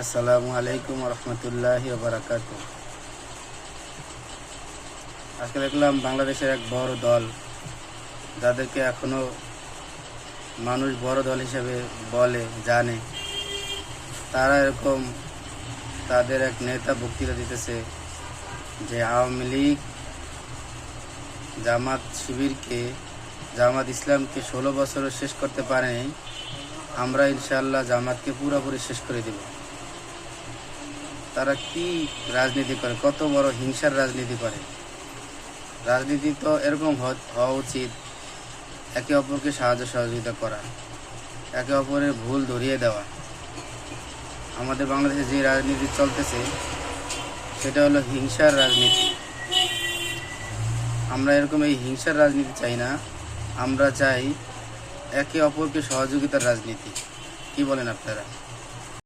আসসালামু আলাইকুম রহমতুল্লাহি বারাকাতু। আজকে দেখলাম বাংলাদেশের এক বড় দল, যাদেরকে এখনো মানুষ বড় দল হিসেবে বলে জানে, তারা এরকম তাদের এক নেতা বক্তৃতা দিতেছে যে আওয়ামী লীগ জামাত ইসলামকে 16 বছরও শেষ করতে পারেনি, আমরা ইনশাআল্লাহ জামাতকে পুরোপুরি শেষ করে দেব। তারা কি রাজনীতি করে, কত বড় হিংসার রাজনীতি করে। রাজনীতি তো এরকম হওয়া উচিত, একে অপরকে সাহায্য সহযোগিতা করা, একে অপরের ভুল ধরিয়ে দেওয়া। আমাদের বাংলাদেশে যে রাজনীতি চলতেছে সেটা হলো হিংসার রাজনীতি। আমরা এরকম এই হিংসার রাজনীতি চাই না, আমরা চাই একে অপরকে সহযোগিতার রাজনীতি। কি বলেন আপনারা?